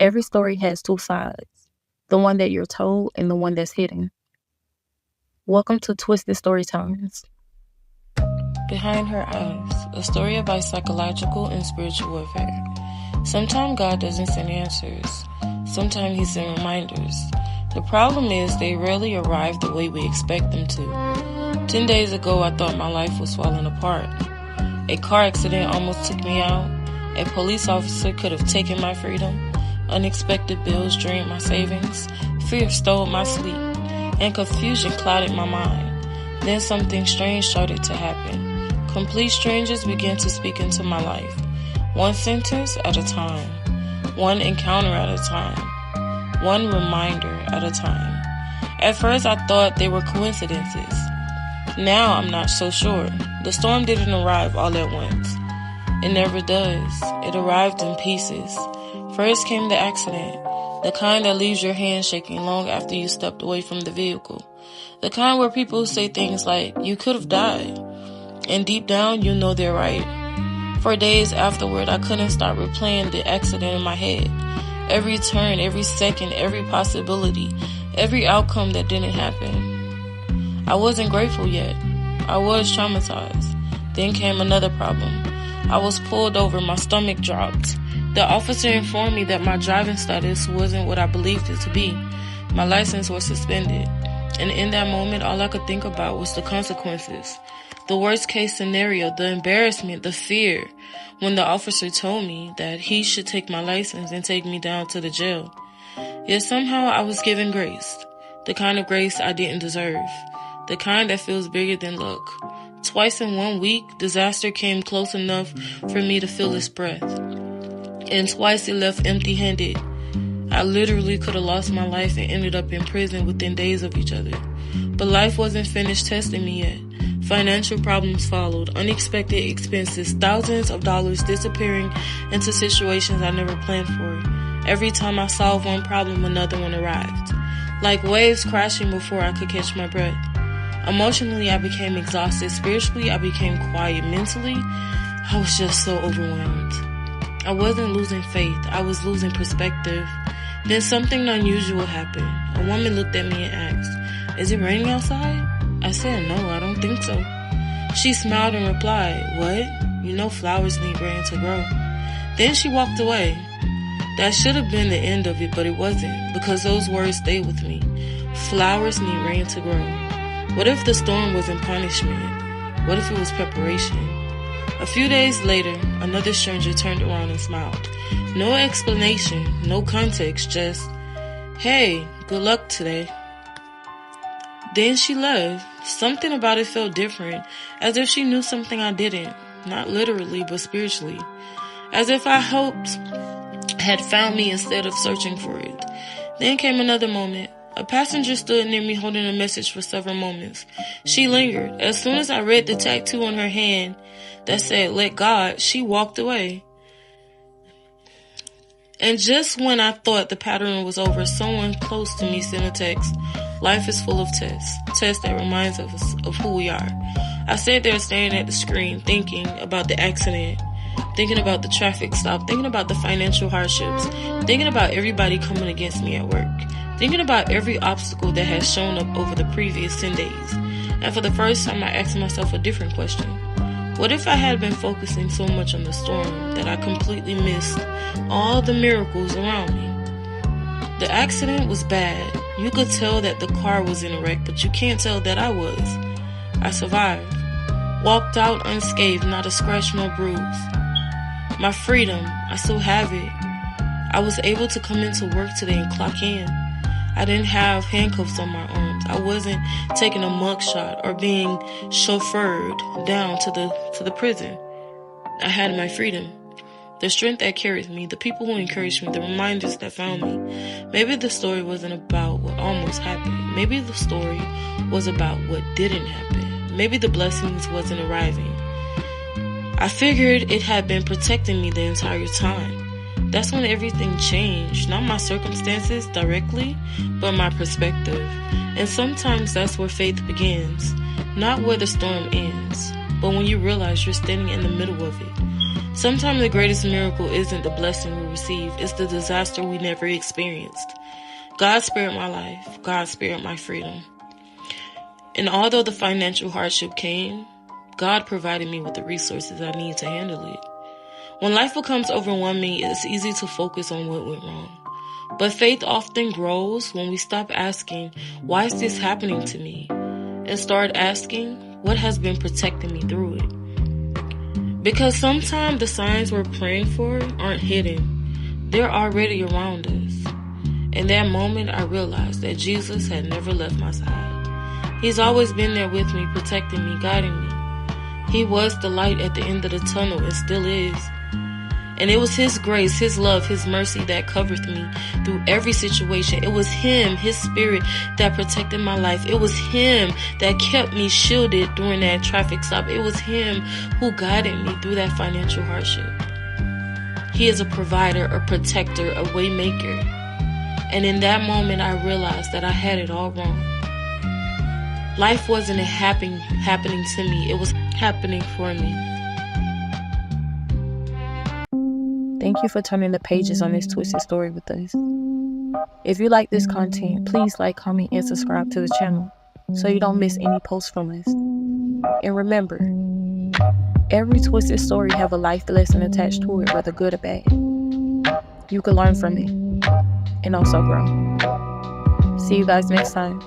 Every story has two sides, the one that you're told and the one that's hidden. Welcome to Twisted Storytimes. Behind Her Eyes, a story about psychological and spiritual warfare. Sometimes God doesn't send answers. Sometimes He sends reminders. The problem is they rarely arrive the way we expect them to. 10 days ago, I thought my life was falling apart. A car accident almost took me out. A police officer could have taken my freedom. Unexpected bills drained my savings. Fear stole my sleep. And confusion clouded my mind. Then something strange started to happen. Complete strangers began to speak into my life. One sentence at a time. One encounter at a time. One reminder at a time. At first I thought they were coincidences. Now I'm not so sure. The storm didn't arrive all at once. It never does. It arrived in pieces. First came the accident. The kind that leaves your hand shaking long after you stepped away from the vehicle. The kind where people say things like, you could have died. And deep down, you know they're right. For days afterward, I couldn't stop replaying the accident in my head. Every turn, every second, every possibility, every outcome that didn't happen. I wasn't grateful yet. I was traumatized. Then came another problem. I was pulled over, my stomach dropped. The officer informed me that my driving status wasn't what I believed it to be. My license was suspended. And in that moment, all I could think about was the consequences. The worst case scenario, the embarrassment, the fear, when the officer told me that he should take my license and take me down to the jail. Yet somehow I was given grace. The kind of grace I didn't deserve. The kind that feels bigger than luck. Twice in 1 week, disaster came close enough for me to feel its breath. And twice it left empty-handed. I literally could have lost my life and ended up in prison within days of each other. But life wasn't finished testing me yet. Financial problems followed, unexpected expenses, thousands of dollars disappearing into situations I never planned for. Every time I solved one problem, another one arrived. Like waves crashing before I could catch my breath. Emotionally, I became exhausted. Spiritually, I became quiet. Mentally, I was just so overwhelmed. I wasn't losing faith. I was losing perspective. Then something unusual happened. A woman looked at me and asked, "Is it raining outside?" I said, "No, I don't think so." She smiled and replied, "What? You know flowers need rain to grow." Then she walked away. That should have been the end of it, but it wasn't, because those words stayed with me. Flowers need rain to grow. What if the storm wasn't punishment? What if it was preparation? A few days later, another stranger turned around and smiled. No explanation, no context, just, "Hey, good luck today." Then she left. Something about it felt different, as if she knew something I didn't. Not literally, but spiritually. As if I hoped had found me instead of searching for it. Then came another moment. A passenger stood near me holding a message for several moments. She lingered. As soon as I read the tattoo on her hand that said, "Let God," she walked away. And just when I thought the pattern was over, someone close to me sent a text. Life is full of tests that reminds us of who we are. I sat there staring at the screen, thinking about the accident, thinking about the traffic stop, thinking about the financial hardships, thinking about everybody coming against me at work, thinking about every obstacle that has shown up over the previous 10 days. And for the first time, I asked myself a different question. What if I had been focusing so much on the storm that I completely missed all the miracles around me? The accident was bad. You could tell that the car was in a wreck, but you can't tell that I was. I survived. Walked out unscathed, not a scratch nor bruise. My freedom, I still have it. I was able to come into work today and clock in. I didn't have handcuffs on my arms. I wasn't taking a mugshot or being chauffeured down to the prison. I had my freedom. The strength that carried me, the people who encouraged me, the reminders that found me. Maybe the story wasn't about what almost happened. Maybe the story was about what didn't happen. Maybe the blessings wasn't arriving. I figured it had been protecting me the entire time. That's when everything changed. Not my circumstances directly, but my perspective. And sometimes that's where faith begins. Not where the storm ends, but when you realize you're standing in the middle of it. Sometimes the greatest miracle isn't the blessing we receive, it's the disaster we never experienced. God spared my life. God spared my freedom. And although the financial hardship came, God provided me with the resources I need to handle it. When life becomes overwhelming, it's easy to focus on what went wrong. But faith often grows when we stop asking, why is this happening to me? And start asking, what has been protecting me through it? Because sometimes the signs we're praying for aren't hidden. They're already around us. In that moment, I realized that Jesus had never left my side. He's always been there with me, protecting me, guiding me. He was the light at the end of the tunnel and still is. And it was His grace, His love, His mercy that covered me through every situation. It was Him, His Spirit, that protected my life. It was Him that kept me shielded during that traffic stop. It was Him who guided me through that financial hardship. He is a provider, a protector, a way maker. And in that moment, I realized that I had it all wrong. Life wasn't happening to me. It was happening for me. Thank you for turning the pages on this twisted story with us. If you like this content, please like, comment, and subscribe to the channel so you don't miss any posts from us. And remember, every twisted story have a life lesson attached to it, whether good or bad. You can learn from it and also grow. See you guys next time.